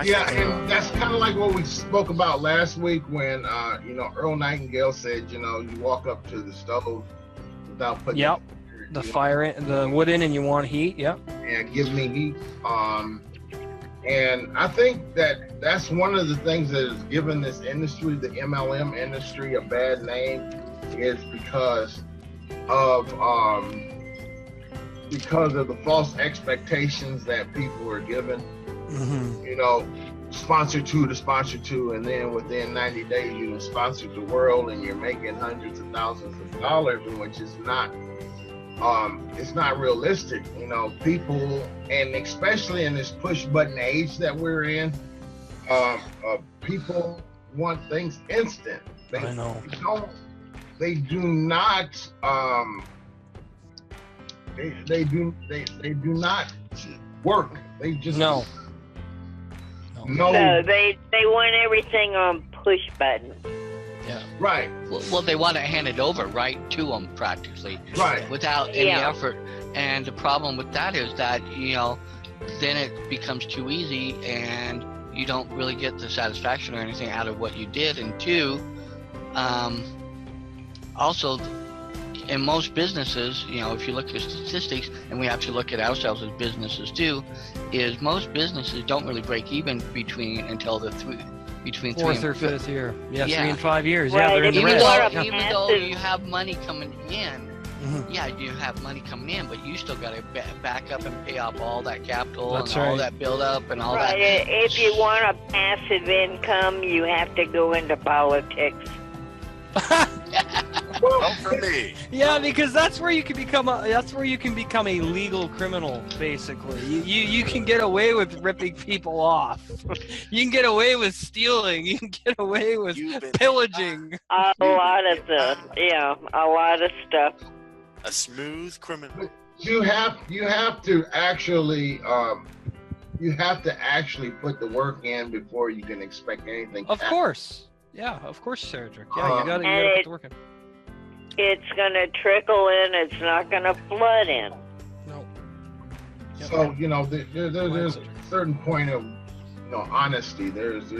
Yeah, and that's kind of like what we spoke about last week when, Earl Nightingale said, you walk up to the stove without putting the fire in, the wood in, and you want heat. Yep. And give me heat. And I think that's one of the things that has given this industry, the MLM industry, a bad name, is because of the false expectations that people are given. Mm-hmm. Sponsor two, and then within 90 days you sponsored the world and you're making hundreds of thousands of dollars, which is not it's not realistic. People, and especially in this push button age that we're in, people want things instant. I know. They do not they do not work. They just no. So they want everything on push button. Yeah. Right. Well, they want it handed over right to them practically. Right. Without any effort. And the problem with that is that, then it becomes too easy and you don't really get the satisfaction or anything out of what you did. And two, also, in most businesses, if you look at the statistics, and we have to look at ourselves as businesses too, is most businesses don't really break even until between fourth or fifth year. Yeah, 3 and 5 years. Right. Yeah, they're in the red. Even though you have money coming in, mm-hmm. You have money coming in, but you still got to back up and pay off all that capital That's and right. all that build up and all right. that. If you want a passive income, you have to go into politics. Well, for me. Yeah, because that's where you can become a legal criminal. Basically, you can get away with ripping people off. You can get away with stealing. You can get away with pillaging. A lot of stuff. A smooth criminal. You have to actually put the work in before you can expect anything. Of course. Yeah, of course, Cedric. Yeah, you gotta put the work in. It's gonna trickle in. It's not gonna flood in. No. Yep. So there's a certain point of honesty. There's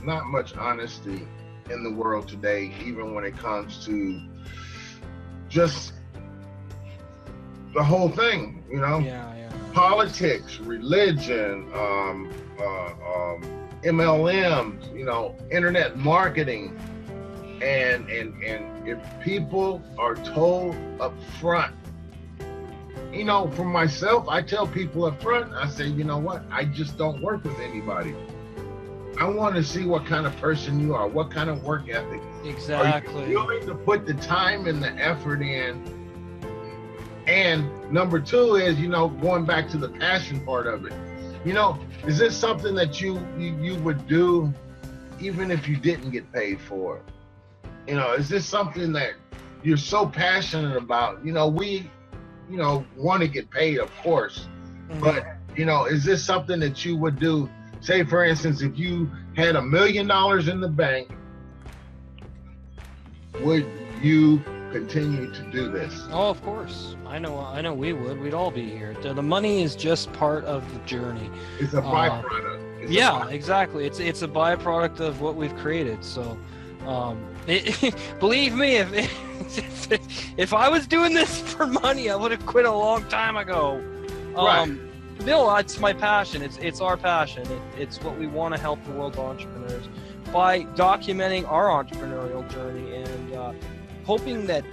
not much honesty in the world today, even when it comes to just the whole thing. Politics, religion, MLMs, internet marketing. And if people are told up front, for myself, I tell people up front, I say, you know what, I just don't work with anybody. I want to see what kind of person you are, what kind of work ethic. Exactly. Are you willing to put the time and the effort in? And number two is, going back to the passion part of it. Is this something that you would do even if you didn't get paid for it? Is this something that you're so passionate about? We, want to get paid, of course, mm-hmm. but, is this something that you would do? Say, for instance, if you had $1 million in the bank, would you continue to do this? Oh, of course. I know we would. We'd all be here. The money is just part of the journey. It's a byproduct. Exactly. It's a byproduct of what we've created. So, believe me, if I was doing this for money, I would have quit a long time ago. Right. No, it's my passion. It's our passion. It's what we want to help the world's entrepreneurs by documenting our entrepreneurial journey and hoping that,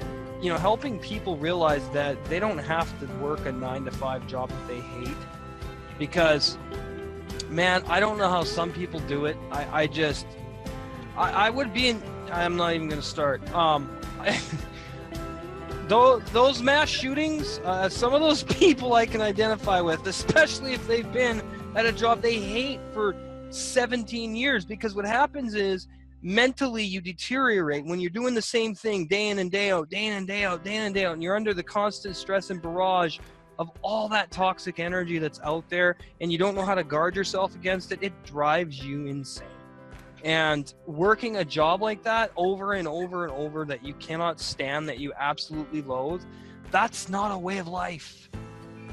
helping people realize that they don't have to work a 9-to-5 job that they hate. Because, man, I don't know how some people do it. I would be in. I'm not even going to start. Those mass shootings, some of those people I can identify with, especially if they've been at a job they hate for 17 years. Because what happens is mentally you deteriorate when you're doing the same thing day in and day out, and you're under the constant stress and barrage of all that toxic energy that's out there, and you don't know how to guard yourself against it. It drives you insane. And working a job like that over and over and over that you cannot stand, that you absolutely loathe, that's not a way of life.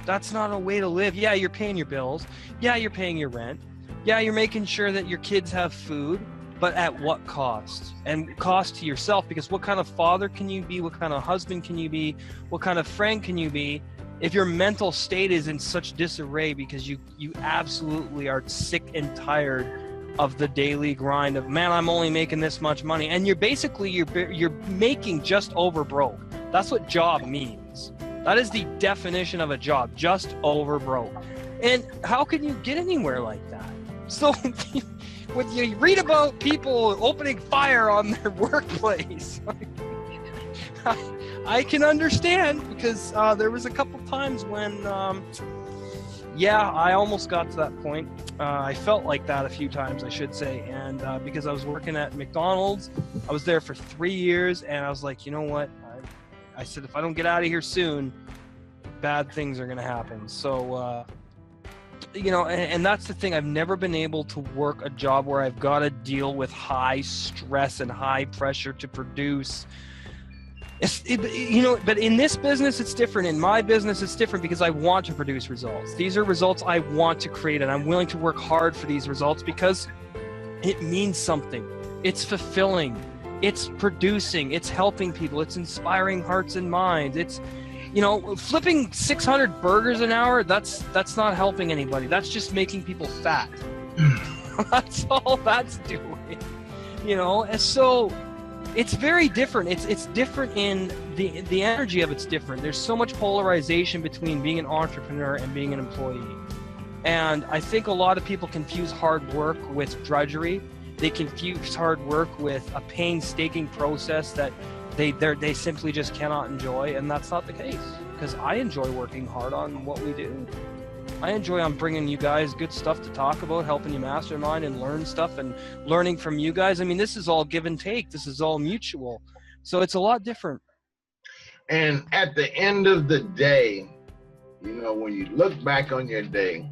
That's not a way to live. Yeah, you're paying your bills. Yeah, you're paying your rent. Yeah, you're making sure that your kids have food, but at what cost? And cost to yourself, because what kind of father can you be? What kind of husband can you be? What kind of friend can you be if your mental state is in such disarray because you absolutely are sick and tired of the daily grind of, man, I'm only making this much money, and you're making just over broke. That's what job means. That is the definition of a job, just over broke. And how can you get anywhere like that? So when you read about people opening fire on their workplace, I can understand, because there was a couple times when I almost got to that point. I felt like that a few times, I should say. And because I was working at McDonald's, I was there for 3 years, and I was like, you know what? I said, if I don't get out of here soon, bad things are going to happen. So, and that's the thing. I've never been able to work a job where I've got to deal with high stress and high pressure to produce. But in this business, it's different. In my business, it's different because I want to produce results. These are results I want to create, and I'm willing to work hard for these results because it means something. It's fulfilling. It's producing. It's helping people. It's inspiring hearts and minds. It's, flipping 600 burgers an hour, that's not helping anybody. That's just making people fat. That's all that's doing. And so it's very different. It's different in the energy of it's different. There's so much polarization between being an entrepreneur and being an employee. And I think a lot of people confuse hard work with drudgery. They confuse hard work with a painstaking process that they simply just cannot enjoy, and that's not the case, because I enjoy working hard on what we do. I enjoy on bringing you guys good stuff to talk about, helping you mastermind and learn stuff, and learning from you guys. I mean, this is all give and take. This is all mutual. So it's a lot different. And at the end of the day, when you look back on your day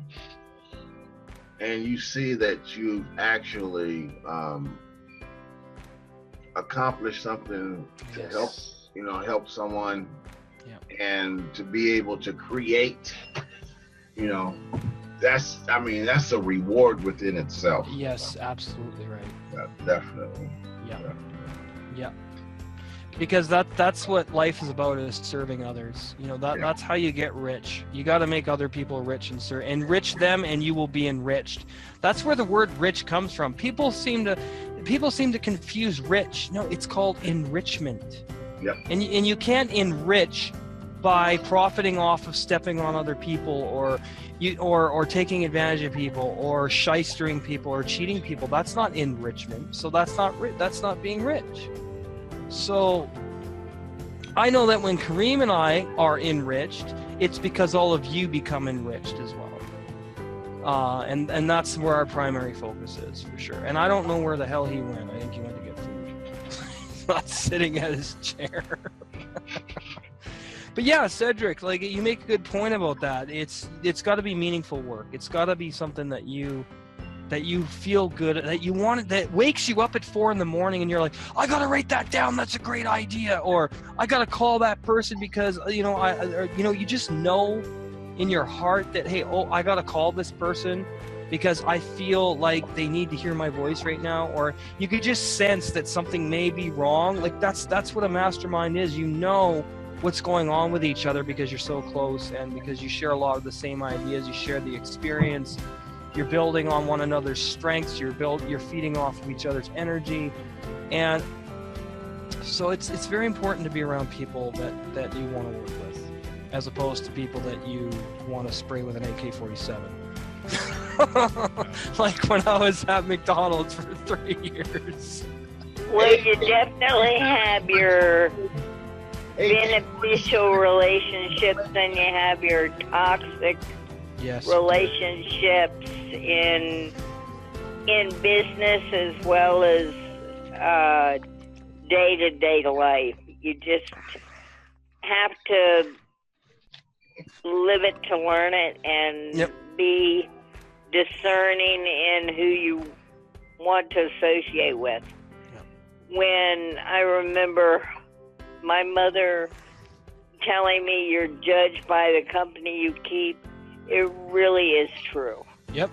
and you see that you've actually accomplished something to help someone, and to be able to create, that's a reward within itself. Yes, absolutely right. Yeah, definitely. Yeah. Because that's what life is about, is serving others. That's how you get rich. You got to make other people rich and enrich them, and you will be enriched. That's where the word rich comes from. People seem to confuse rich. No, it's called enrichment. Yep. And you can't enrich by profiting off of stepping on other people, or taking advantage of people, or shystering people, or cheating people. That's not enrichment. So that's not being rich. So I know that when Kareem and I are enriched, it's because all of you become enriched as well. And that's where our primary focus is, for sure. And I don't know where the hell he went. I think he went to get food. He's not sitting at his chair. But yeah, Cedric, you make a good point about that. It's got to be meaningful work. It's got to be something that you feel good, that you want it, that wakes you up at 4 a.m. and you're like, I gotta write that down. That's a great idea. Or I gotta call that person because you just know in your heart that, hey, I gotta call this person because I feel like they need to hear my voice right now. Or you could just sense that something may be wrong. That's what a mastermind is. What's going on with each other because you're so close, and because you share a lot of the same ideas. You share the experience. You're building on one another's strengths. You're feeding off of each other's energy. And so it's very important to be around people that you want to work with, as opposed to people that you want to spray with an AK-47. Like when I was at McDonald's for 3 years. Well, you definitely have your beneficial relationships, and you have your toxic relationships in business as well as day-to-day life. You just have to live it to learn it, and be discerning in who you want to associate with. When I remember my mother telling me you're judged by the company you keep, it really is true. Yep.